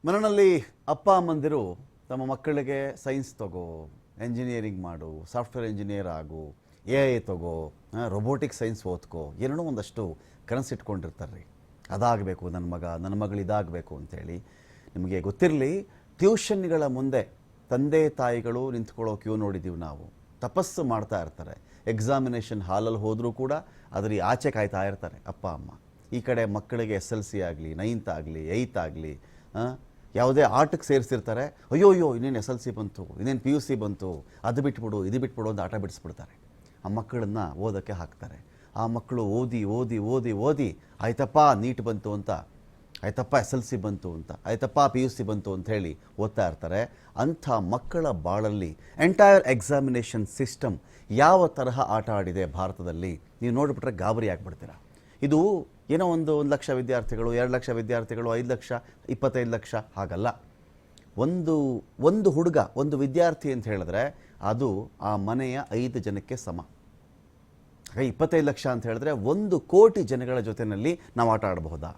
ಮನೆಯಲ್ಲಿ ಅಪ್ಪ ಅಮ್ಮಂದಿರು ತಮ್ಮ ಮಕ್ಕಳಿಗೆ ಸೈನ್ಸ್ ತಗೋ, ಎಂಜಿನಿಯರಿಂಗ್ ಮಾಡು, ಸಾಫ್ಟ್ವೇರ್ ಇಂಜಿನಿಯರ್ ಆಗು, AI ತಗೋ, ರೊಬೋಟಿಕ್ ಸೈನ್ಸ್ ಓದ್ಕೋ, ಏನೋ ಒಂದಷ್ಟು ಕನಸಿಟ್ಕೊಂಡಿರ್ತಾರೆ ರೀ. ಅದಾಗಬೇಕು ನನ್ನ ಮಗ, ನನ್ನ ಮಗಳು ಇದಾಗಬೇಕು ಅಂಥೇಳಿ. ನಿಮಗೆ ಗೊತ್ತಿರಲಿ, ಟ್ಯೂಷನ್ಗಳ ಮುಂದೆ ತಂದೆ ತಾಯಿಗಳು ನಿಂತ್ಕೊಳ್ಳೋ ಕ್ಯೂ ನೋಡಿದ್ದೀವಿ ನಾವು. ತಪಸ್ಸು ಮಾಡ್ತಾ ಇರ್ತಾರೆ. ಎಕ್ಸಾಮಿನೇಷನ್ ಹಾಲಲ್ಲಿ ಹೋದರೂ ಕೂಡ ಅದರ ಆಚೆ ಕಾಯ್ತಾ ಇರ್ತಾರೆ ಅಪ್ಪ ಅಮ್ಮ. ಈ ಕಡೆ ಮಕ್ಕಳಿಗೆ SLC ಆಗಲಿ, 9th ಆಗಲಿ, 8th ಆಗಲಿ, ಯಾವುದೇ ಆಟಕ್ಕೆ ಸೇರಿಸಿರ್ತಾರೆ. ಅಯ್ಯೋ ಇನ್ನೇನು SLC ಬಂತು, ಇನ್ನೇನು PUC ಬಂತು, ಅದು ಬಿಟ್ಬಿಡು ಇದು ಬಿಟ್ಬಿಡು ಅಂತ ಆಟ ಬಿಡಿಸ್ಬಿಡ್ತಾರೆ. ಆ ಮಕ್ಕಳನ್ನು ಓದೋಕ್ಕೆ ಹಾಕ್ತಾರೆ. ಆ ಮಕ್ಕಳು ಓದಿ ಓದಿ ಓದಿ ಓದಿ ಆಯ್ತಪ್ಪ ನೀಟ್ ಬಂತು ಅಂತ, ಆಯ್ತಪ್ಪ SLC ಬಂತು ಅಂತ, ಆಯ್ತಪ್ಪ PUC ಬಂತು ಅಂತ ಹೇಳಿ ಓದ್ತಾ ಇರ್ತಾರೆ. ಅಂಥ ಮಕ್ಕಳ ಬಾಳಲ್ಲಿ ಎಂಟೈರ್ ಎಕ್ಸಾಮಿನೇಷನ್ ಸಿಸ್ಟಮ್ ಯಾವ ತರಹ ಆಟ ಆಡಿದೆ ಭಾರತದಲ್ಲಿ ನೀವು ನೋಡಿಬಿಟ್ರೆ ಗಾಬರಿ ಆಗಿಬಿಡ್ತೀರ. ಇದು ಏನೋ ಒಂದು 1 ಲಕ್ಷ ವಿದ್ಯಾರ್ಥಿಗಳು, 2 ಲಕ್ಷ ವಿದ್ಯಾರ್ಥಿಗಳು, 5 ಲಕ್ಷ, 25 ಲಕ್ಷ ಹಾಗಲ್ಲ. ಒಂದು ಹುಡುಗ, ಒಂದು ವಿದ್ಯಾರ್ಥಿ ಅಂತ ಹೇಳಿದ್ರೆ ಅದು ಆ ಮನೆಯ 5 ಜನಕ್ಕೆ ಸಮ. ಹಾಗೆ 25 ಲಕ್ಷ ಅಂತ ಹೇಳಿದ್ರೆ 1 ಕೋಟಿ ಜನಗಳ ಜೊತೆಯಲ್ಲಿ ನಾವು ಆಟ ಆಡಬಹುದಾ?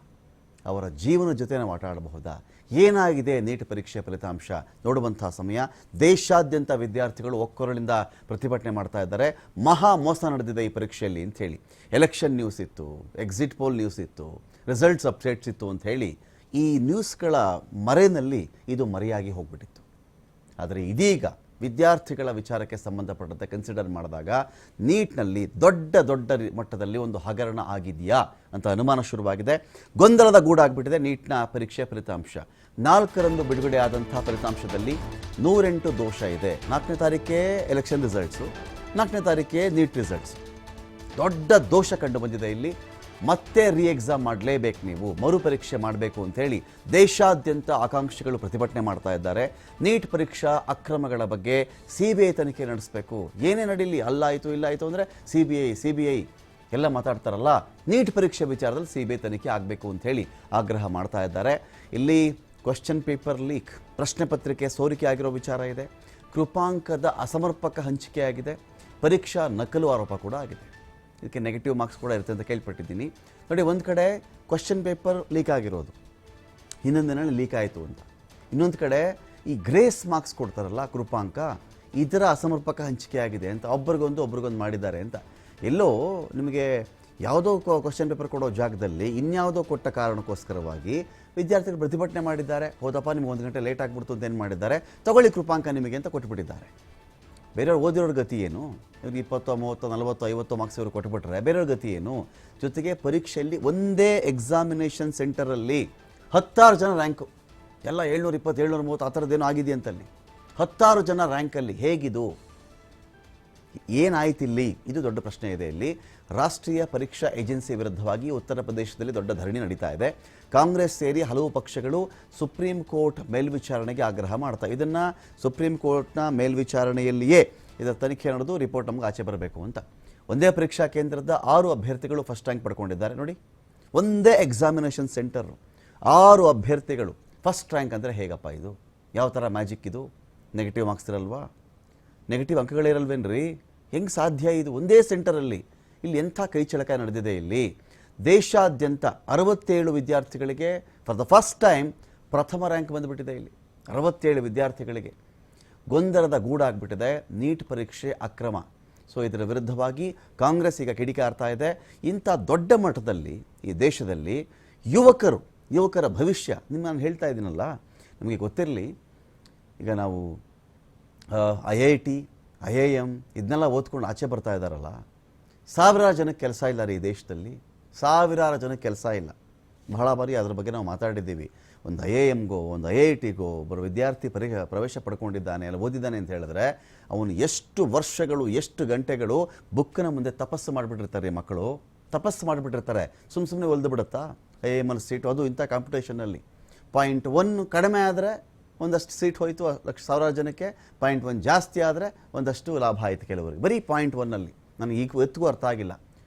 ಅವರ ಜೀವನ ಜೊತೆ ನಾವು ಆಟ ಆಡಬಹುದಾ? ಏನಾಗಿದೆ ನೀಟ್ ಪರೀಕ್ಷೆ ಫಲಿತಾಂಶ ನೋಡುವಂಥ ಸಮಯ. ದೇಶಾದ್ಯಂತ ವಿದ್ಯಾರ್ಥಿಗಳು ಒಕ್ಕೊರಳಿಂದ ಪ್ರತಿಭಟನೆ ಮಾಡ್ತಾ ಇದ್ದಾರೆ. ಮಹಾ ಮೋಸ ನಡೆದಿದೆ ಈ ಪರೀಕ್ಷೆಯಲ್ಲಿ ಅಂಥೇಳಿ. ಎಲೆಕ್ಷನ್ ನ್ಯೂಸ್ ಇತ್ತು, ಎಕ್ಸಿಟ್ ಪೋಲ್ ನ್ಯೂಸ್ ಇತ್ತು, ರಿಸಲ್ಟ್ಸ್ ಅಪ್ಡೇಟ್ಸ್ ಇತ್ತು ಅಂಥೇಳಿ ಈ ನ್ಯೂಸ್ಗಳ ಮರೆಯಲ್ಲಿ ಇದು ಮರೆಯಾಗಿ ಹೋಗ್ಬಿಟ್ಟಿತ್ತು. ಆದರೆ ಇದೀಗ ವಿದ್ಯಾರ್ಥಿಗಳ ವಿಚಾರಕ್ಕೆ ಸಂಬಂಧಪಟ್ಟಂತೆ ಕನ್ಸಿಡರ್ ಮಾಡಿದಾಗ ನೀಟ್ನಲ್ಲಿ ದೊಡ್ಡ ಮಟ್ಟದಲ್ಲಿ ಒಂದು ಹಗರಣ ಆಗಿದೆಯಾ ಅಂತ ಅನುಮಾನ ಶುರುವಾಗಿದೆ. ಗೊಂದಲದ ಗೂಡಾಗ್ಬಿಟ್ಟಿದೆ ನೀಟ್ನ ಪರೀಕ್ಷೆ ಫಲಿತಾಂಶ. 4ರಂದು ಬಿಡುಗಡೆ ಆದಂಥ ಫಲಿತಾಂಶದಲ್ಲಿ 108 ದೋಷ ಇದೆ. 4ನೇ ತಾರೀಕೆ ಎಲೆಕ್ಷನ್ ರಿಸಲ್ಟ್ಸು, 4ನೇ ತಾರೀಕೆ ನೀಟ್ ರಿಸಲ್ಟ್ಸ್. ದೊಡ್ಡ ದೋಷ ಕಂಡು ಬಂದಿದೆ ಇಲ್ಲಿ. ಮತ್ತೆ ಎಕ್ಸಾಮ್ ಮಾಡಲೇಬೇಕು, ನೀವು ಮರುಪರೀಕ್ಷೆ ಮಾಡಬೇಕು ಅಂಥೇಳಿ ದೇಶಾದ್ಯಂತ ಆಕಾಂಕ್ಷಿಗಳು ಪ್ರತಿಭಟನೆ ಮಾಡ್ತಾ ಇದ್ದಾರೆ. ನೀಟ್ ಪರೀಕ್ಷಾ ಅಕ್ರಮಗಳ ಬಗ್ಗೆ CBI ತನಿಖೆ ನಡೆಸಬೇಕು. ಏನೇ ನಡೀಲಿ, ಅಲ್ಲಾಯಿತು ಇಲ್ಲಾಯಿತು ಅಂದರೆ CBI ಎಲ್ಲ ಮಾತಾಡ್ತಾರಲ್ಲ, ನೀಟ್ ಪರೀಕ್ಷೆ ವಿಚಾರದಲ್ಲಿ CBI ತನಿಖೆ ಆಗಬೇಕು ಅಂಥೇಳಿ ಆಗ್ರಹ ಮಾಡ್ತಾ ಇದ್ದಾರೆ. ಇಲ್ಲಿ ಕ್ವಶನ್ ಪೇಪರ್ ಲೀಕ್, ಪ್ರಶ್ನೆ ಪತ್ರಿಕೆ ಸೋರಿಕೆ ಆಗಿರೋ ವಿಚಾರ ಇದೆ. ಕೃಪಾಂಕದ ಅಸಮರ್ಪಕ ಹಂಚಿಕೆ ಆಗಿದೆ. ಪರೀಕ್ಷಾ ನಕಲು ಆರೋಪ ಕೂಡ ಆಗಿದೆ. ಇದಕ್ಕೆ ನೆಗೆಟಿವ್ ಮಾರ್ಕ್ಸ್ ಕೂಡ ಇರುತ್ತೆ ಅಂತ ಕೇಳ್ಪಟ್ಟಿದ್ದೀನಿ. ನೋಡಿ, ಒಂದು ಕಡೆ ಕ್ವಶನ್ ಪೇಪರ್ ಲೀಕ್ ಆಗಿರೋದು, ಇನ್ನೊಂದು ದಿನ ಲೀಕ್ ಆಯಿತು ಅಂತ. ಇನ್ನೊಂದು ಕಡೆ ಈ ಗ್ರೇಸ್ ಮಾರ್ಕ್ಸ್ ಕೊಡ್ತಾರಲ್ಲ ಕೃಪಾಂಕ, ಇದರ ಅಸಮರ್ಪಕ ಹಂಚಿಕೆ ಆಗಿದೆ ಅಂತ ಒಬ್ರಿಗೊಂದು ಮಾಡಿದ್ದಾರೆ ಅಂತ. ಎಲ್ಲೋ ನಿಮಗೆ ಯಾವುದೋ ಕ್ವಶನ್ ಪೇಪರ್ ಕೊಡೋ ಜಾಗದಲ್ಲಿ ಇನ್ಯಾವುದೋ ಕೊಟ್ಟ ಕಾರಣಕ್ಕೋಸ್ಕರವಾಗಿ ವಿದ್ಯಾರ್ಥಿಗಳು ಪ್ರತಿಭಟನೆ ಮಾಡಿದ್ದಾರೆ. ಹೌದಪ್ಪ, ನಿಮ್ಗೆ 1 ಗಂಟೆ ಲೇಟ್ ಆಗಿಬಿಡ್ತು ಅಂತ ಏನು ಮಾಡಿದ್ದಾರೆ, ತಗೊಳ್ಳಿ ಕೃಪಾಂಕ ನಿಮಗೆ ಅಂತ ಕೊಟ್ಟುಬಿಟ್ಟಿದ್ದಾರೆ. ಬೇರೆಯವ್ರು ಓದಿರೋರ ಗತಿ ಏನು? ಇವ್ರಿಗೆ 20, 30, 40, 50 ಮಾರ್ಕ್ಸ್ ಇವರು ಕೊಟ್ಟುಬಿಟ್ರೆ ಬೇರೆಯವ್ರ ಗತಿ ಏನು? ಜೊತೆಗೆ ಪರೀಕ್ಷೆಯಲ್ಲಿ ಒಂದೇ ಎಕ್ಸಾಮಿನೇಷನ್ ಸೆಂಟರಲ್ಲಿ 16 ಜನ ರ್ಯಾಂಕು, ಎಲ್ಲ 720, 730 ಆ ಥರದ್ದೇನೋ ಆಗಿದೆ ಅಂತಲ್ಲಿ. 16 ಜನ ರ್ಯಾಂಕಲ್ಲಿ ಹೇಗಿದು? ಏನಾಯ್ತು ಇಲ್ಲಿ? ಇದು ದೊಡ್ಡ ಪ್ರಶ್ನೆ ಇದೆ ಇಲ್ಲಿ. ರಾಷ್ಟ್ರೀಯ ಪರೀಕ್ಷಾ ಏಜೆನ್ಸಿ ವಿರುದ್ಧವಾಗಿ ಉತ್ತರ ಪ್ರದೇಶದಲ್ಲಿ ದೊಡ್ಡ ಧರಣಿ ನಡೀತಾ ಇದೆ. ಕಾಂಗ್ರೆಸ್ ಸೇರಿ ಹಲವು ಪಕ್ಷಗಳು ಸುಪ್ರೀಂ ಕೋರ್ಟ್ ಮೇಲ್ವಿಚಾರಣೆಗೆ ಆಗ್ರಹ ಮಾಡ್ತಾ, ಇದನ್ನು ಸುಪ್ರೀಂ ಕೋರ್ಟ್ನ ಮೇಲ್ವಿಚಾರಣೆಯಲ್ಲಿಯೇ ಇದರ ತನಿಖೆ ನಡೆದು ರಿಪೋರ್ಟ್ ನಮಗೆ ಆಚೆ ಬರಬೇಕು ಅಂತ. ಒಂದೇ ಪರೀಕ್ಷಾ ಕೇಂದ್ರದ 6 ಅಭ್ಯರ್ಥಿಗಳು ಫಸ್ಟ್ ರ್ಯಾಂಕ್ ಪಡ್ಕೊಂಡಿದ್ದಾರೆ. ನೋಡಿ, ಒಂದೇ ಎಕ್ಸಾಮಿನೇಷನ್ ಸೆಂಟರು 6 ಅಭ್ಯರ್ಥಿಗಳು ಫಸ್ಟ್ ರ್ಯಾಂಕ್ ಅಂದರೆ ಹೇಗಪ್ಪ ಇದು? ಯಾವ ಥರ ಮ್ಯಾಜಿಕ್ ಇದು? ನೆಗೆಟಿವ್ ಮಾರ್ಕ್ಸ್ ಇರಲ್ವಾ? ನೆಗೆಟಿವ್ ಅಂಕಗಳಿರಲ್ವೇನ್ರಿ? ಹೆಂಗೆ ಸಾಧ್ಯ ಇದು? ಒಂದೇ ಸೆಂಟರಲ್ಲಿ ಇಲ್ಲಿ ಎಂಥ ಕೈಚಳಕ ನಡೆದಿದೆ ಇಲ್ಲಿ. ದೇಶಾದ್ಯಂತ 67 ವಿದ್ಯಾರ್ಥಿಗಳಿಗೆ ಫಾರ್ ದ ಫಸ್ಟ್ ಟೈಮ್ ಪ್ರಥಮ ರ್ಯಾಂಕ್ ಬಂದುಬಿಟ್ಟಿದೆ ಇಲ್ಲಿ. 67 ವಿದ್ಯಾರ್ಥಿಗಳಿಗೆ ಗೊಂದಲದ ಗೂಡಾಗ್ಬಿಟ್ಟಿದೆ ನೀಟ್ ಪರೀಕ್ಷೆ ಅಕ್ರಮ. ಸೊ ಇದರ ವಿರುದ್ಧವಾಗಿ ಕಾಂಗ್ರೆಸ್ ಈಗ ಕಿಡಿಕಾರ್ತಾ ಇದೆ. ಇಂಥ ದೊಡ್ಡ ಮಟ್ಟದಲ್ಲಿ ಈ ದೇಶದಲ್ಲಿ ಯುವಕರ ಭವಿಷ್ಯ, ನಾನು ಹೇಳ್ತಾ ಇದ್ದೀನಲ್ಲ, ನಮಗೆ ಗೊತ್ತಿರಲಿ. ಈಗ ನಾವು IIT, IIM ಇದನ್ನೆಲ್ಲ ಓದ್ಕೊಂಡು ಆಚೆ ಬರ್ತಾ ಇದ್ದಾರಲ್ಲ, ಸಾವಿರಾರು ಜನಕ್ಕೆ ಕೆಲಸ ಇಲ್ಲ ರೀ ಈ ದೇಶದಲ್ಲಿ. ಸಾವಿರಾರು ಜನಕ್ಕೆ ಕೆಲಸ ಇಲ್ಲ. ಬಹಳ ಬಾರಿ ಅದ್ರ ಬಗ್ಗೆ ನಾವು ಮಾತಾಡಿದ್ದೀವಿ. ಒಂದು IIMಗೋ ಒಂದು IITಗೋ ಒಬ್ಬರು ವಿದ್ಯಾರ್ಥಿ ಪ್ರವೇಶ ಪಡ್ಕೊಂಡಿದ್ದಾನೆ, ಅಲ್ಲ ಓದಿದ್ದಾನೆ ಅಂತ ಹೇಳಿದ್ರೆ ಅವನು ಎಷ್ಟು ವರ್ಷಗಳು, ಎಷ್ಟು ಗಂಟೆಗಳು ಬುಕ್ಕಿನ ಮುಂದೆ ತಪಸ್ಸು ಮಾಡಿಬಿಟ್ಟಿರ್ತಾರೆ. ಮಕ್ಕಳು ತಪಸ್ಸು ಮಾಡಿಬಿಟ್ಟಿರ್ತಾರೆ. ಸುಮ್ಮನೆ ಒಲ್ದು ಬಿಡುತ್ತಾ IIMಲ್ಲಿ ಸೀಟು? ಅದು ಇಂಥ ಕಾಂಪಿಟೇಷನಲ್ಲಿ 0.1 ಕಡಿಮೆ ಆದರೆ ಒಂದಷ್ಟು ಸೀಟ್ ಹೋಯಿತು ಸಾವಿರಾರು ಜನಕ್ಕೆ, 0.1 ಜಾಸ್ತಿ ಆದರೆ ಒಂದಷ್ಟು ಲಾಭ ಆಯಿತು ಕೆಲವರಿಗೆ. ಬರೀ 0.1 ನನಗೆ ಈಗ ಎತ್ತಿಗೂ ಅರ್ಥ ಆಗಿಲ್ಲ.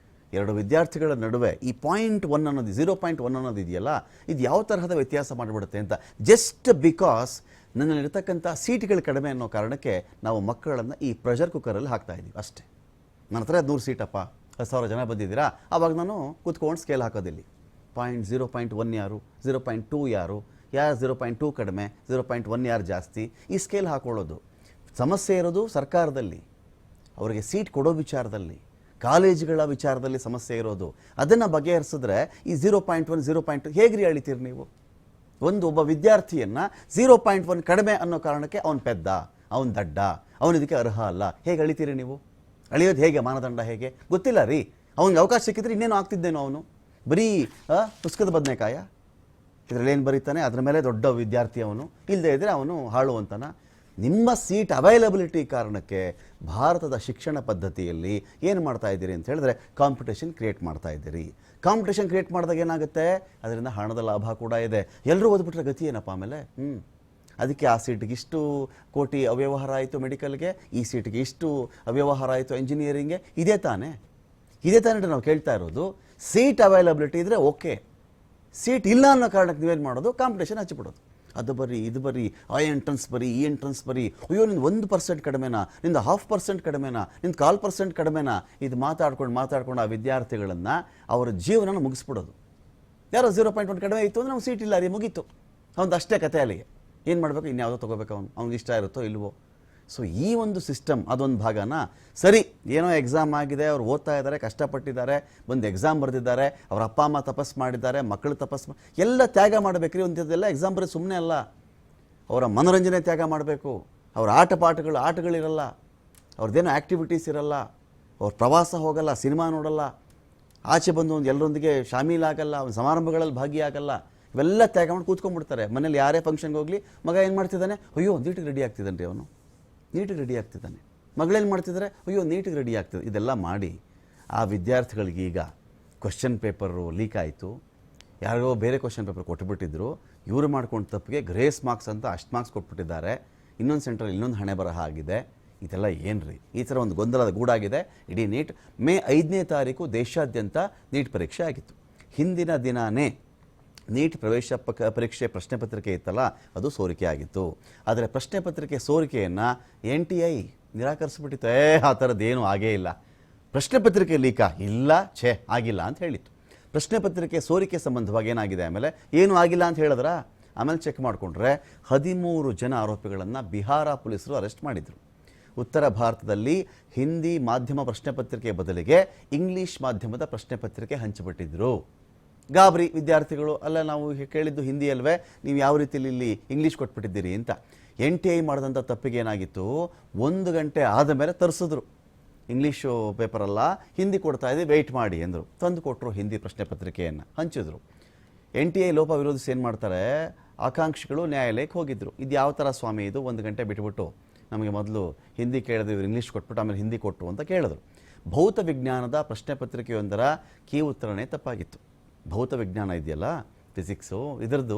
2 ವಿದ್ಯಾರ್ಥಿಗಳ ನಡುವೆ ಈ 0.1 ಅನ್ನೋದು, 0.1 ಅನ್ನೋದು ಇದೆಯಲ್ಲ, ಇದು ಯಾವ ತರಹದ ವ್ಯತ್ಯಾಸ ಮಾಡಿಬಿಡುತ್ತೆ ಅಂತ. ಜಸ್ಟ್ ಬಿಕಾಸ್ ನನ್ನಲ್ಲಿರ್ತಕ್ಕಂಥ ಸೀಟ್ಗಳು ಕಡಿಮೆ ಅನ್ನೋ ಕಾರಣಕ್ಕೆ ನಾವು ಮಕ್ಕಳನ್ನು ಈ ಪ್ರೆಷರ್ ಕುಕ್ಕರಲ್ಲಿ ಹಾಕ್ತಾ ಇದ್ದೀವಿ ಅಷ್ಟೇ. ನನ್ನ ಹತ್ರ 100 ಸೀಟಪ್ಪ, 10,000 ಜನ ಬಂದಿದ್ದೀರಾ, ಆವಾಗ ನಾನು ಕೂತ್ಕೊಂಡು ಸ್ಕೇಲ್ ಹಾಕೋದಿಲ್ಲ. 0.1 ಯಾರು, 0.2 ಯಾರು, ಯಾರು 0.2 ಕಡಿಮೆ, 0.1 ಯಾರು ಜಾಸ್ತಿ, ಈ ಸ್ಕೇಲ್ ಹಾಕೊಳ್ಳೋದು. ಸಮಸ್ಯೆ ಇರೋದು ಸರ್ಕಾರದಲ್ಲಿ, ಅವರಿಗೆ ಸೀಟ್ ಕೊಡೋ ವಿಚಾರದಲ್ಲಿ, ಕಾಲೇಜುಗಳ ವಿಚಾರದಲ್ಲಿ ಸಮಸ್ಯೆ ಇರೋದು. ಅದನ್ನು ಬಗೆಹರಿಸಿದ್ರೆ ಈ 0.1 0.2 ಹೇಗ್ರಿ ಅಳಿತೀರಿ ನೀವು? ಒಬ್ಬ ವಿದ್ಯಾರ್ಥಿಯನ್ನು 0.1 ಕಡಿಮೆ ಅನ್ನೋ ಕಾರಣಕ್ಕೆ ಅವನು ಪೆದ್ದ, ಅವನು ದಡ್ಡ, ಅವನು ಇದಕ್ಕೆ ಅರ್ಹ ಅಲ್ಲ, ಹೇಗೆ ಅಳಿತೀರಿ ನೀವು? ಅಳಿಯೋದು ಹೇಗೆ? ಮಾನದಂಡ ಹೇಗೆ? ಗೊತ್ತಿಲ್ಲ ರೀ. ಅವನಿಗೆ ಅವಕಾಶ ಸಿಕ್ಕಿದ್ರೆ ಇನ್ನೇನು ಆಗ್ತಿದ್ದೇನೋ ಅವನು. ಬರೀ ಪುಸ್ತಕದ ಬದನೆಕಾಯ ಇದರಲ್ಲಿ ಏನು ಬರೀತಾನೆ ಅದ್ರ ಮೇಲೆ ದೊಡ್ಡ ವಿದ್ಯಾರ್ಥಿ ಅವನು, ಇಲ್ಲದೆ ಇದ್ದರೆ ಅವನು ಹಾಳು ಅಂತಾನ. ನಿಮ್ಮ ಸೀಟ್ ಅವೈಲಬಿಲಿಟಿ ಕಾರಣಕ್ಕೆ ಭಾರತದ ಶಿಕ್ಷಣ ಪದ್ಧತಿಯಲ್ಲಿ ಏನು ಮಾಡ್ತಾ ಇದ್ದೀರಿ ಅಂತ ಹೇಳಿದ್ರೆ ಕಾಂಪಿಟೇಷನ್ ಕ್ರಿಯೇಟ್ ಮಾಡ್ತಾ ಇದ್ದೀರಿ. ಕಾಂಪಿಟೇಷನ್ ಕ್ರಿಯೇಟ್ ಮಾಡಿದಾಗ ಏನಾಗುತ್ತೆ? ಅದರಿಂದ ಹಣದ ಲಾಭ ಕೂಡ ಇದೆ. ಎಲ್ಲರೂ ಓದ್ಬಿಟ್ರೆ ಗತಿ ಏನಪ್ಪ ಆಮೇಲೆ? ಅದಕ್ಕೆ ಆ ಸೀಟಿಗೆ ಇಷ್ಟು ಕೋಟಿ ಅವ್ಯವಹಾರ ಆಯಿತು ಮೆಡಿಕಲ್ಗೆ, ಈ ಸೀಟಿಗೆ ಇಷ್ಟು ಅವ್ಯವಹಾರ ಆಯಿತು ಎಂಜಿನಿಯರಿಂಗ್ಗೆ. ಇದೇ ತಾನೇ ನಾವು ಕೇಳ್ತಾ ಇರೋದು. ಸೀಟ್ ಅವೈಲಬಿಲಿಟಿ ಇದ್ದರೆ ಓಕೆ, ಸೀಟ್ ಇಲ್ಲ ಅನ್ನೋ ಕಾರಣಕ್ಕೆ ನೀವೇನು ಮಾಡೋದು? ಕಾಂಪಿಟೇಷನ್ ಹಚ್ಚಿಬಿಡೋದು. ಅದು ಬರೀ, ಇದು ಬರೀ, ಆ ಎಂಟ್ರೆನ್ಸ್ ಬರೀ, ಈ ಎಂಟ್ರೆನ್ಸ್ ಬರೀ, ಅಯ್ಯೋ ನಿಂದು 1% ಕಡಿಮೆನಾ, ನಿಂದು 0.5% ಕಡಿಮೆನಾ, ನಿಂದು 0.25% ಕಡಿಮೆನಾ, ಇದು ಮಾತಾಡ್ಕೊಂಡು ಆ ವಿದ್ಯಾರ್ಥಿಗಳನ್ನು ಅವರ ಜೀವನ ಮುಗಿಸ್ಬಿಡೋದು. ಯಾರೋ 0.1 ಕಡಿಮೆ ಇತ್ತು ಅಂದರೆ ನಾವು ಸೀಟ್ ಇಲ್ಲ ರೀ, ಮುಗೀತು, ಅವನು ಅಷ್ಟೇ ಕತೆ ಅಲ್ಲಿಗೆ. ಏನು ಮಾಡಬೇಕು? ಇನ್ಯಾವುದೋ ತೊಗೋಬೇಕು, ಅವ್ನಿಗೆ ಇಷ್ಟ ಇರುತ್ತೋ ಇಲ್ವೋ. ಸೊ ಈ ಒಂದು ಸಿಸ್ಟಮ್ ಅದೊಂದು ಭಾಗನ. ಸರಿ, ಏನೋ ಎಕ್ಸಾಮ್ ಆಗಿದೆ, ಅವ್ರು ಓದ್ತಾ ಇದ್ದಾರೆ, ಕಷ್ಟಪಟ್ಟಿದ್ದಾರೆ, ಒಂದು ಎಕ್ಸಾಮ್ ಬರೆದಿದ್ದಾರೆ, ಅವ್ರ ಅಪ್ಪ ಅಮ್ಮ ತಪಸ್ಸು ಮಾಡಿದ್ದಾರೆ, ಮಕ್ಕಳು ತಪಸ್ಸು ಎಲ್ಲ ತ್ಯಾಗ ಮಾಡಬೇಕ್ರಿ. ಒಂದಿದ್ದೆಲ್ಲ ಎಕ್ಸಾಮ್ ಬರೀ ಸುಮ್ಮನೆ ಅಲ್ಲ, ಅವರ ಮನೋರಂಜನೆ ತ್ಯಾಗ ಮಾಡಬೇಕು. ಅವ್ರ ಆಟಗಳಿರಲ್ಲ, ಅವ್ರದ್ದೇನೋ ಆ್ಯಕ್ಟಿವಿಟೀಸ್ ಇರಲ್ಲ, ಅವ್ರ ಪ್ರವಾಸ ಹೋಗಲ್ಲ, ಸಿನಿಮಾ ನೋಡಲ್ಲ, ಆಚೆ ಬಂದು ಒಂದು ಎಲ್ಲರೊಂದಿಗೆ ಶಾಮೀಲಾಗಲ್ಲ, ಒಂದು ಸಮಾರಂಭಗಳಲ್ಲಿ ಭಾಗಿಯಾಗಲ್ಲ. ಇವೆಲ್ಲ ತ್ಯಾಗ ಮಾಡಿ ಕೂತ್ಕೊಂಡ್ಬಿಡ್ತಾರೆ. ಮನೇಲಿ ಯಾರೇ ಫಂಕ್ಷನ್ಗೆ ಹೋಗಲಿ, ಮಗ ಏನು ಮಾಡ್ತಿದ್ದಾನೆ? ಅಯ್ಯೋ ನೀಟಿಗೆ ರೆಡಿ ಆಗ್ತಿದ್ದಾನೆ ರೀ, ಅವನು ನೀಟಿಗೆ ರೆಡಿ ಆಗ್ತಿದ್ದಾನೆ. ಮಗಳೇನು ಮಾಡ್ತಿದ್ದಾರೆ? ಅಯ್ಯೋ ನೀಟಿಗೆ ರೆಡಿ ಆಗ್ತಿದೆ. ಇದೆಲ್ಲ ಮಾಡಿ ಆ ವಿದ್ಯಾರ್ಥಿಗಳಿಗೆ ಈಗ ಕ್ವಶನ್ ಪೇಪರು ಲೀಕ್ ಆಯಿತು, ಯಾರಿಗೋ ಬೇರೆ ಕ್ವಶನ್ ಪೇಪರ್ ಕೊಟ್ಟುಬಿಟ್ಟಿದ್ರು. ಇವರು ಮಾಡ್ಕೊಂಡು ತಪ್ಪಿಗೆ ಗ್ರೇಸ್ ಮಾರ್ಕ್ಸ್ ಅಂತ ಅಷ್ಟು ಮಾರ್ಕ್ಸ್ ಕೊಟ್ಬಿಟ್ಟಿದ್ದಾರೆ. ಇನ್ನೊಂದು ಸೆಂಟ್ರಲ್ಲಿ ಇನ್ನೊಂದು ಹಣೆ ಬರಹ ಆಗಿದೆ. ಇದೆಲ್ಲ ಏನು ರೀ? ಈ ಥರ ಒಂದು ಗೊಂದಲದ ಗೂಡಾಗಿದೆ ಇಡೀ ನೀಟ್. ಮೇ 5ನೇ ತಾರೀಕು ದೇಶಾದ್ಯಂತ ನೀಟ್ ಪರೀಕ್ಷೆ ಆಗಿತ್ತು. ಹಿಂದಿನ ದಿನಾನೇ ನೀಟ್ ಪ್ರವೇಶ ಪರೀಕ್ಷೆ ಪ್ರಶ್ನೆ ಪತ್ರಿಕೆ ಇತ್ತಲ್ಲ, ಅದು ಸೋರಿಕೆ ಆಗಿತ್ತು. ಆದರೆ ಪ್ರಶ್ನೆ ಪತ್ರಿಕೆ ಸೋರಿಕೆಯನ್ನು NTI ನಿರಾಕರಿಸಿಬಿಟ್ಟಿತ್ತು. ಆ ಥರದ್ದೇನೂ ಆಗೇ ಇಲ್ಲ, ಪ್ರಶ್ನೆ ಪತ್ರಿಕೆ ಲೀಕಾ ಇಲ್ಲ, ಆಗಿಲ್ಲ ಅಂತ ಹೇಳಿತ್ತು. ಪ್ರಶ್ನೆ ಪತ್ರಿಕೆ ಸೋರಿಕೆ ಸಂಬಂಧವಾಗಿ ಏನಾಗಿದೆ ಆಮೇಲೆ ಏನೂ ಆಗಿಲ್ಲ ಅಂತ ಹೇಳಿದ್ರ ಆಮೇಲೆ ಚೆಕ್ ಮಾಡಿಕೊಂಡ್ರೆ 13 ಜನ ಆರೋಪಿಗಳನ್ನು ಬಿಹಾರ ಪೊಲೀಸರು ಅರೆಸ್ಟ್ ಮಾಡಿದರು. ಉತ್ತರ ಭಾರತದಲ್ಲಿ ಹಿಂದಿ ಮಾಧ್ಯಮ ಪ್ರಶ್ನೆ ಪತ್ರಿಕೆ ಬದಲಿಗೆ ಇಂಗ್ಲೀಷ್ ಮಾಧ್ಯಮದ ಪ್ರಶ್ನೆ ಪತ್ರಿಕೆ ಹಂಚಿಬಿಟ್ಟಿದ್ರು. ಗಾಬರಿ ವಿದ್ಯಾರ್ಥಿಗಳು, ಅಲ್ಲ ನಾವು ಕೇಳಿದ್ದು ಹಿಂದಿ ಅಲ್ವೇ, ನೀವು ಯಾವ ರೀತಿಯಲ್ಲಿ ಇಲ್ಲಿ ಇಂಗ್ಲೀಷ್ ಕೊಟ್ಬಿಟ್ಟಿದ್ದೀರಿ ಅಂತ. NTI ಮಾಡಿದಂಥ ತಪ್ಪಿಗೆ ಏನಾಗಿತ್ತು, 1 ಗಂಟೆ ಆದ ಮೇಲೆ ತರಿಸಿದ್ರು. ಇಂಗ್ಲೀಷು ಪೇಪರಲ್ಲ, ಹಿಂದಿ ಕೊಡ್ತಾ ಇದ್ದೀವಿ, ವೆಯ್ಟ್ ಮಾಡಿ ಅಂದರು. ತಂದು ಕೊಟ್ಟರು ಹಿಂದಿ ಪ್ರಶ್ನೆ ಪತ್ರಿಕೆಯನ್ನು ಹಂಚಿದ್ರು. NTI ಲೋಪ ವಿರೋಧಿಸಿ ಏನು ಮಾಡ್ತಾರೆ, ಆಕಾಂಕ್ಷಿಗಳು ನ್ಯಾಯಾಲಯಕ್ಕೆ ಹೋಗಿದ್ರು. ಇದು ಯಾವ ಥರ ಸ್ವಾಮಿ ಇದು, 1 ಗಂಟೆ ಬಿಟ್ಬಿಟ್ಟು ನಮಗೆ ಮೊದಲು ಹಿಂದಿ ಕೇಳಿದ್ರು, ಇವರು ಇಂಗ್ಲೀಷ್ ಕೊಟ್ಬಿಟ್ಟು ಆಮೇಲೆ ಹಿಂದಿ ಕೊಟ್ಟರು ಅಂತ ಕೇಳಿದ್ರು. ಭೌತ ವಿಜ್ಞಾನದ ಪ್ರಶ್ನೆ ಪತ್ರಿಕೆಯೊಂದರ ಕೀ ಉತ್ತರನೇ ತಪ್ಪಾಗಿತ್ತು. ಭೌತ ವಿಜ್ಞಾನ ಇದೆಯಲ್ಲ, ಫಿಸಿಕ್ಸು, ಇದರದ್ದು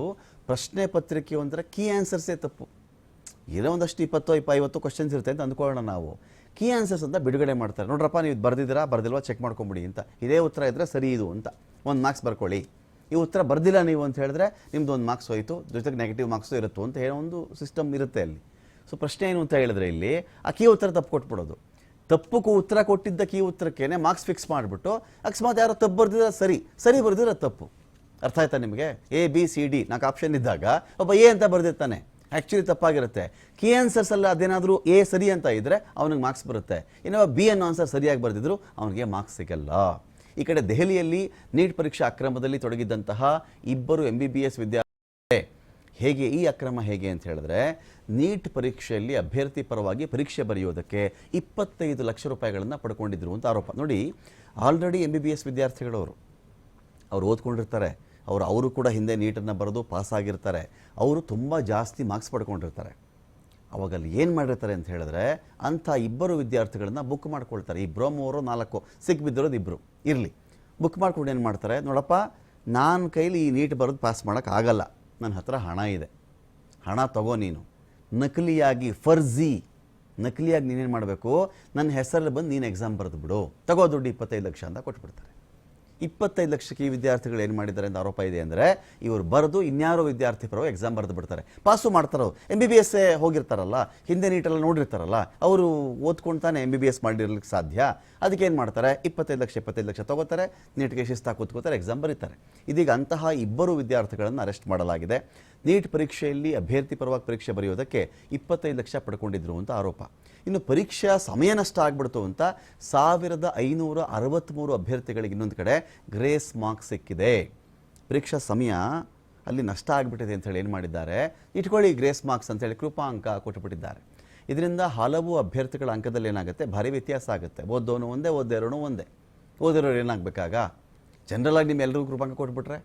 ಪ್ರಶ್ನೆ ಪತ್ರಿಕೆಯೊಂದರ ಕೀ ಆನ್ಸರ್ಸೇ ತಪ್ಪು. ಏನೋ ಒಂದಷ್ಟು 20-50 ಕ್ವಶನ್ಸ್ ಇರುತ್ತೆ ಅಂತ ಅಂದ್ಕೊಳ್ಳೋಣ ನಾವು. ಕೀ ಆನ್ಸರ್ಸ್ ಅಂತ ಬಿಡುಗಡೆ ಮಾಡ್ತಾರೆ. ನೋಡ್ರಪ್ಪ ನೀವು ಬರೆದಿದ್ದೀರಾ ಬರ್ದಿಲ್ವಾ ಚೆಕ್ ಮಾಡ್ಕೊಂಬಿಡಿ ಅಂತ. ಇದೇ ಉತ್ತರ ಇದ್ದರೆ ಸರಿ ಇದು ಅಂತ 1 ಮಾರ್ಕ್ಸ್ ಬರ್ಕೊಳ್ಳಿ. ಈ ಉತ್ತರ ಬರ್ದಿಲ್ಲ ನೀವು ಅಂತ ಹೇಳಿದ್ರೆ ನಿಮ್ದು 1 ಮಾರ್ಕ್ಸ್ ಹೋಯಿತು, ಜೊತೆಗೆ ನೆಗೆಟಿವ್ ಮಾರ್ಕ್ಸು ಇರುತ್ತೋ ಅಂತ ಹೇಳೋ ಒಂದು ಸಿಸ್ಟಮ್ ಇರುತ್ತೆ ಅಲ್ಲಿ. ಸೊ ಪ್ರಶ್ನೆ ಏನು ಅಂತ ಹೇಳಿದ್ರೆ ಇಲ್ಲಿ ಆ ಕೀ ಉತ್ತರ ತಪ್ಪು ಕೊಟ್ಬಿಡೋದು. ತಪ್ಪು ಉತ್ತರ ಕೊಟ್ಟಿದ್ದ ಕೀ ಉತ್ತರಕ್ಕೇನೆ ಮಾರ್ಕ್ಸ್ ಫಿಕ್ಸ್ ಮಾಡಿಬಿಟ್ಟು ಅಕಸ್ಮಾತ್ ಯಾರೋ ತಪ್ಪು ಬರ್ದಿದ್ರೆ ಸರಿ ಬರ್ದಿದ್ರೆ ತಪ್ಪು. ಅರ್ಥ ಆಯ್ತಾ ನಿಮಗೆ? ABCD 4 ಆಪ್ಷನ್ ಇದ್ದಾಗ ಒಬ್ಬ A ಅಂತ ಬರ್ದಿರ್ತಾನೆ, ಆ್ಯಕ್ಚುಲಿ ತಪ್ಪಾಗಿರುತ್ತೆ. ಕೀ ಆನ್ಸರ್ಸ್ ಅಲ್ಲ ಅದೇನಾದರೂ A ಸರಿ ಅಂತ ಇದ್ದರೆ ಅವನಿಗೆ ಮಾರ್ಕ್ಸ್ ಬರುತ್ತೆ. ಇನ್ನೊಬ್ಬ B ಅನ್ನೋ ಆನ್ಸರ್ ಸರಿಯಾಗಿ ಬರೆದಿದ್ರು ಅವನಿಗೆ ಮಾರ್ಕ್ಸ್ ಸಿಗಲ್ಲ. ಈ ಕಡೆ ದೆಹಲಿಯಲ್ಲಿ ನೀಟ್ ಪರೀಕ್ಷಾ ಅಕ್ರಮದಲ್ಲಿ ತೊಡಗಿದ್ದಂತಹ 2 MBBS ವಿದ್ಯಾರ್ಥಿ ಹೇಗೆ ಈ ಅಕ್ರಮ ಹೇಗೆ ಅಂತ ಹೇಳಿದ್ರೆ, ನೀಟ್ ಪರೀಕ್ಷೆಯಲ್ಲಿ ಅಭ್ಯರ್ಥಿ ಪರವಾಗಿ ಪರೀಕ್ಷೆ ಬರೆಯೋದಕ್ಕೆ 25 ಲಕ್ಷ ರೂಪಾಯಿಗಳನ್ನು ಪಡ್ಕೊಂಡಿದ್ರು ಅಂತ ಆರೋಪ. ನೋಡಿ, ಆಲ್ರೆಡಿ MBBS ವಿದ್ಯಾರ್ಥಿಗಳವರು ಅವ್ರು ಓದ್ಕೊಂಡಿರ್ತಾರೆ, ಅವರು ಕೂಡ ಹಿಂದೆ ನೀಟನ್ನು ಬರೆದು ಪಾಸಾಗಿರ್ತಾರೆ, ಅವರು ತುಂಬ ಜಾಸ್ತಿ ಮಾರ್ಕ್ಸ್ ಪಡ್ಕೊಂಡಿರ್ತಾರೆ. ಅವಾಗಲ್ಲಿ ಏನು ಮಾಡಿರ್ತಾರೆ ಅಂತ ಹೇಳಿದ್ರೆ, ಅಂಥ 2 ವಿದ್ಯಾರ್ಥಿಗಳನ್ನು ಬುಕ್ ಮಾಡ್ಕೊಳ್ತಾರೆ. 2-3-4 ಸಿಕ್ಬಿದ್ದಿರೋದು 2 ಇರಲಿ, ಬುಕ್ ಮಾಡ್ಕೊಂಡು ಏನು ಮಾಡ್ತಾರೆ, ನೋಡಪ್ಪ ನಾನು ಕೈಲಿ ಈ ನೀಟ್ ಬರೋದು ಪಾಸ್ ಮಾಡೋಕ್ಕಾಗಲ್ಲ, ನನ್ನ ಹತ್ರ ಹಣ ಇದೆ, ಹಣ ತಗೋ ನೀನು, ನಕಲಿಯಾಗಿ ನಕಲಿಯಾಗಿ ನೀನೇನು ಮಾಡಬೇಕು, ನನ್ನ ಹೆಸರಲ್ಲಿ ಬಂದು ನೀನು ಎಕ್ಸಾಮ್ ಬರೆದು ಬಿಡು, ತಗೋ ದುಡ್ಡು 25 ಲಕ್ಷ ಅಂತ ಕೊಟ್ಬಿಡ್ತಾರೆ. 25 ಲಕ್ಷಕ್ಕೆ ಈ ವಿದ್ಯಾರ್ಥಿಗಳು ಏನು ಮಾಡಿದ್ದಾರೆ ಅಂತ ಆರೋಪ ಇದೆ ಅಂದರೆ, ಇವರು ಬರೆದು ಇನ್ಯಾರೋ ವಿದ್ಯಾರ್ಥಿ ಪರವಾಗಿ ಎಕ್ಸಾಮ್ ಬರೆದು ಬಿಡ್ತಾರೆ, ಪಾಸು ಮಾಡ್ತಾರೆ. MBBS ಹೋಗಿರ್ತಾರಲ್ಲ, ಹಿಂದೆ ನೀಟೆಲ್ಲ ನೋಡಿರ್ತಾರಲ್ಲ, ಅವರು ಓದ್ಕೊಳ್ತಾನೆ MBBS ಮಾಡಿರ್ಲಿಕ್ಕೆ ಸಾಧ್ಯ. ಅದಕ್ಕೆ ಏನು ಮಾಡ್ತಾರೆ, 25 ಲಕ್ಷ ತಗೋತಾರೆ, ನೀಟ್ಗೆ ಶಿಸ್ತಾಗಿ ಕೂತ್ಕೋತಾರೆ, ಎಕ್ಸಾಮ್ ಬರೀತಾರೆ. ಇದೀಗ ಅಂತಹ 2 ವಿದ್ಯಾರ್ಥಿಗಳನ್ನು ಅರೆಸ್ಟ್ ಮಾಡಲಾಗಿದೆ. ನೀಟ್ ಪರೀಕ್ಷೆಯಲ್ಲಿ ಅಭ್ಯರ್ಥಿ ಪರವಾಗಿ ಪರೀಕ್ಷೆ ಬರೆಯೋದಕ್ಕೆ 25 ಲಕ್ಷ ಪಡ್ಕೊಂಡಿದ್ರು ಅಂತ ಆರೋಪ. ಇನ್ನು ಪರೀಕ್ಷಾ ಸಮಯ ನಷ್ಟ ಆಗ್ಬಿಡ್ತು ಅಂತ 1563 ಅಭ್ಯರ್ಥಿಗಳಿಗೆ ಇನ್ನೊಂದು ಕಡೆ ಗ್ರೇಸ್ ಮಾರ್ಕ್ಸ್ ಸಿಕ್ಕಿದೆ. ಪರೀಕ್ಷಾ ಸಮಯ ಅಲ್ಲಿ ನಷ್ಟ ಆಗಿಬಿಟ್ಟಿದೆ ಅಂತ ಹೇಳಿ ಏನು ಮಾಡಿದ್ದಾರೆ, ಇಟ್ಕೊಳ್ಳಿ ಗ್ರೇಸ್ ಮಾರ್ಕ್ಸ್ ಅಂತೇಳಿ ಕೃಪಾಂಕ ಕೊಟ್ಟುಬಿಟ್ಟಿದ್ದಾರೆ. ಇದರಿಂದ ಹಲವು ಅಭ್ಯರ್ಥಿಗಳ ಅಂಕದಲ್ಲಿ ಏನಾಗುತ್ತೆ, ಭಾರಿ ವ್ಯತ್ಯಾಸ ಆಗುತ್ತೆ. ಓದೋನು ಒಂದೇ, ಓದಿರೋನು ಒಂದೇ. ಓದಿರೋರು ಏನಾಗಬೇಕಾಗ ಜನರಲ್ ಆಗಿ ನಿಮ್ಮೆಲ್ಲರಿಗೂ ಕೃಪಾಂಕ ಕೊಟ್ಬಿಟ್ರೆ,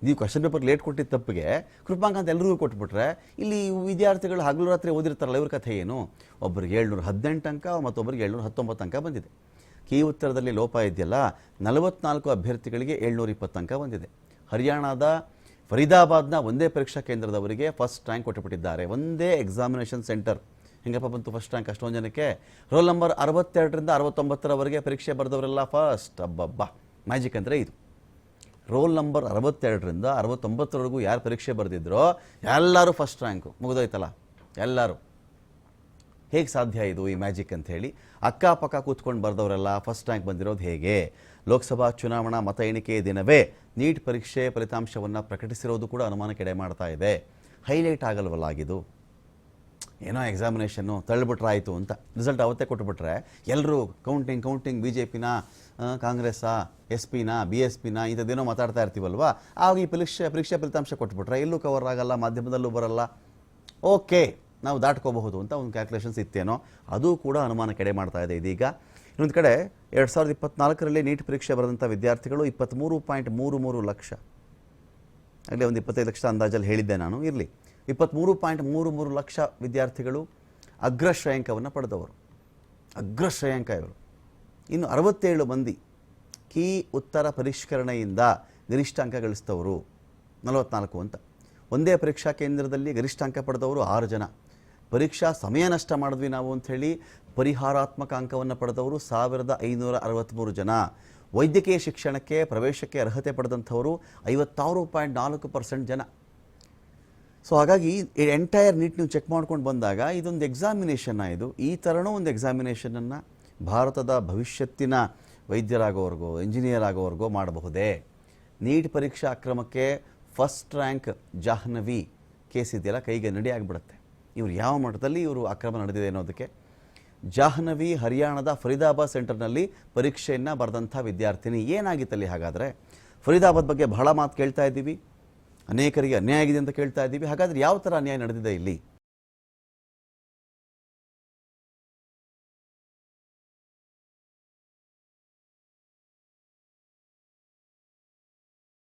ನೀವು ಕ್ವಶನ್ ಪೇಪರ್ ಲೇಟ್ ಕೊಟ್ಟಿದ್ದ ತಪ್ಪಿಗೆ ಕೃಪಾಂಕ ಅಂತ ಎಲ್ಲರಿಗೂ ಕೊಟ್ಬಿಟ್ರೆ, ಇಲ್ಲಿ ವಿದ್ಯಾರ್ಥಿಗಳು ಹಗಲು ರಾತ್ರಿ ಓದಿರ್ತಾರಲ್ಲ, ಇವ್ರ ಕಥೆ ಏನು? ಒಬ್ಬರಿಗೆ 718 ಅಂಕ, ಮತ್ತೊಬ್ಬರಿಗೆ 719 ಅಂಕ ಬಂದಿದೆ. ಕೀ ಉತ್ತರದಲ್ಲಿ ಲೋಪ ಇದೆಯಲ್ಲ, 44 ಅಭ್ಯರ್ಥಿಗಳಿಗೆ 720 ಅಂಕ ಬಂದಿದೆ. ಹರಿಯಾಣದ ಫರೀದಾಬಾದ್ನ ಒಂದೇ ಪರೀಕ್ಷಾ ಕೇಂದ್ರದವರಿಗೆ ಫಸ್ಟ್ ರ್ಯಾಂಕ್ ಕೊಟ್ಟುಬಿಟ್ಟಿದ್ದಾರೆ. ಒಂದೇ ಎಕ್ಸಾಮಿನೇಷನ್ ಸೆಂಟರ್. ಹೆಂಗಪ್ಪ ಬಂತು ಫಸ್ಟ್ ರ್ಯಾಂಕ್ ಅಷ್ಟೊಂದು ಜನಕ್ಕೆ? ರೋಲ್ ನಂಬರ್ 62ರಿಂದ 69ರವರೆಗೆ ಪರೀಕ್ಷೆ ಬರೆದವರೆಲ್ಲ ಫಸ್ಟ್. ಅಬ್ಬಬ್ಬಾ, ಮ್ಯಾಜಿಕ್ ಅಂದರೆ ಇದು. ರೋಲ್ ನಂಬರ್ 62ರಿಂದ 69ರವರೆಗೂ ಯಾರು ಪರೀಕ್ಷೆ ಬರೆದಿದ್ರೋ ಎಲ್ಲರೂ ಫಸ್ಟ್ ರ್ಯಾಂಕು. ಮುಗಿದೋಯ್ತಲ್ಲ ಎಲ್ಲರೂ. ಹೇಗೆ ಸಾಧ್ಯ ಇದು ಈ ಮ್ಯಾಜಿಕ್ ಅಂತ ಹೇಳಿ ಅಕ್ಕಪಕ್ಕ ಕೂತ್ಕೊಂಡು ಬರೆದವರೆಲ್ಲ ಫಸ್ಟ್ ರ್ಯಾಂಕ್ ಬಂದಿರೋದು ಹೇಗೆ? ಲೋಕಸಭಾ ಚುನಾವಣಾ ಮತ ಎಣಿಕೆ ದಿನವೇ ನೀಟ್ ಪರೀಕ್ಷೆ ಫಲಿತಾಂಶವನ್ನು ಪ್ರಕಟಿಸಿರೋದು ಕೂಡ ಅನುಮಾನಕ್ಕೆಡೆ ಮಾಡ್ತಾ ಇದೆ. ಹೈಲೈಟ್ ಆಗಲ್ವಲ್ಲ ಆಗಿದ್ದು? ಏನೋ ಎಕ್ಸಾಮಿನೇಷನ್ನು ತಳ್ಳಿಬಿಟ್ರಾಯಿತು ಅಂತ ರಿಸಲ್ಟ್ ಅವತ್ತೇ ಕೊಟ್ಟುಬಿಟ್ರೆ ಎಲ್ಲರೂ ಕೌಂಟಿಂಗ್ BJPನ, ಕಾಂಗ್ರೆಸ್ಸಾ, SP ನ, BSPನ ಇಂಥದ್ದೇನೋ ಮಾತಾಡ್ತಾ ಇರ್ತೀವಲ್ವ, ಆವಾಗ ಈ ಪರೀಕ್ಷೆ ಫಲಿತಾಂಶ ಕೊಟ್ಬಿಟ್ರೆ ಎಲ್ಲೂ ಕವರ್ ಆಗಲ್ಲ, ಮಾಧ್ಯಮದಲ್ಲೂ ಬರಲ್ಲ, ಓಕೆ ನಾವು ದಾಟ್ಕೋಬಹುದು ಅಂತ ಒಂದು ಕ್ಯಾಲ್ಕುಲೇಷನ್ಸ್ ಇತ್ತೇನೋ, ಅದು ಕೂಡ ಅನುಮಾನಕ್ಕೆಡೆ ಮಾಡ್ತಾ ಇದೆ ಇದೀಗ. ಇನ್ನೊಂದು ಕಡೆ 2024ರಲ್ಲಿ ನೀಟ್ ಪರೀಕ್ಷೆ ಬರೆದಂಥ ವಿದ್ಯಾರ್ಥಿಗಳು 23.33 ಲಕ್ಷ. ಆಗಲೇ ಒಂದು 25 ಲಕ್ಷ ಅಂದಾಜಲ್ಲಿ ಹೇಳಿದ್ದೆ ನಾನು. ಇರಲಿ, 23.33 ಲಕ್ಷ ವಿದ್ಯಾರ್ಥಿಗಳು ಅಗ್ರಶ್ರೇಯಾಂಕವನ್ನು ಪಡೆದವರು. ಅಗ್ರಶ್ರೇಯಾಂಕ ಇವರು. ಇನ್ನು 67 ಮಂದಿ ಕೀ ಉತ್ತರ ಪರಿಷ್ಕರಣೆಯಿಂದ ಗರಿಷ್ಠ ಅಂಕ ಗಳಿಸಿದವರು 44 ಅಂತ. ಒಂದೇ ಪರೀಕ್ಷಾ ಕೇಂದ್ರದಲ್ಲಿ ಗರಿಷ್ಠ ಅಂಕ ಪಡೆದವರು 6 ಜನ. ಪರೀಕ್ಷಾ ಸಮಯ ನಷ್ಟ ಮಾಡಿದ್ವಿ ನಾವು ಅಂಥೇಳಿ ಪರಿಹಾರಾತ್ಮಕ ಅಂಕವನ್ನು ಪಡೆದವರು 1563 ಜನ. ವೈದ್ಯಕೀಯ ಶಿಕ್ಷಣಕ್ಕೆ ಪ್ರವೇಶಕ್ಕೆ ಅರ್ಹತೆ ಪಡೆದಂಥವರು 56.4% ಜನ. ಸೊ ಹಾಗಾಗಿ ಎಂಟೈರ್ ನೀಟ್ ನೀವು ಚೆಕ್ ಮಾಡ್ಕೊಂಡು ಬಂದಾಗ ಇದೊಂದು ಎಕ್ಸಾಮಿನೇಷನ್ನ. ಇದು ಈ ಥರನೂ ಒಂದು ಎಕ್ಸಾಮಿನೇಷನನ್ನು ಭಾರತದ ಭವಿಷ್ಯತ್ತಿನ ವೈದ್ಯರಾಗೋವರೆಗೋ ಇಂಜಿನಿಯರ್ ಆಗೋವರೆಗೋ ಮಾಡಬಹುದೇ? ನೀಟ್ ಪರೀಕ್ಷಾ ಅಕ್ರಮಕ್ಕೆ ಫಸ್ಟ್ ರ್ಯಾಂಕ್ ಜಾಹ್ನವಿ ಕೇಸ್ ಇದೆಯಲ್ಲ, ಕೈಗೆ ನಡಿ ಆಗಿಬಿಡುತ್ತೆ. ಇವರು ಯಾವ ಮಟ್ಟದಲ್ಲಿ ಇವರು ಅಕ್ರಮ ನಡೆದಿದೆ ಅನ್ನೋದಕ್ಕೆ. ಜಾಹ್ನವಿ ಹರಿಯಾಣದ ಫರೀದಾಬಾದ್ ಸೆಂಟರ್ನಲ್ಲಿ ಪರೀಕ್ಷೆಯನ್ನು ಬರೆದಂಥ ವಿದ್ಯಾರ್ಥಿನಿ. ಏನಾಗಿತ್ತಲ್ಲಿ ಹಾಗಾದರೆ? ಫರೀದಾಬಾದ್ ಬಗ್ಗೆ ಬಹಳ ಮಾತು ಕೇಳ್ತಾ ಇದ್ದೀವಿ, ಅನೇಕರಿಗೆ ಅನ್ಯಾಯ ಆಗಿದೆ ಅಂತ ಕೇಳ್ತಾ ಇದ್ದೀವಿ. ಹಾಗಾದರೆ ಯಾವ ಥರ ಅನ್ಯಾಯ ನಡೆದಿದೆ ಇಲ್ಲಿ?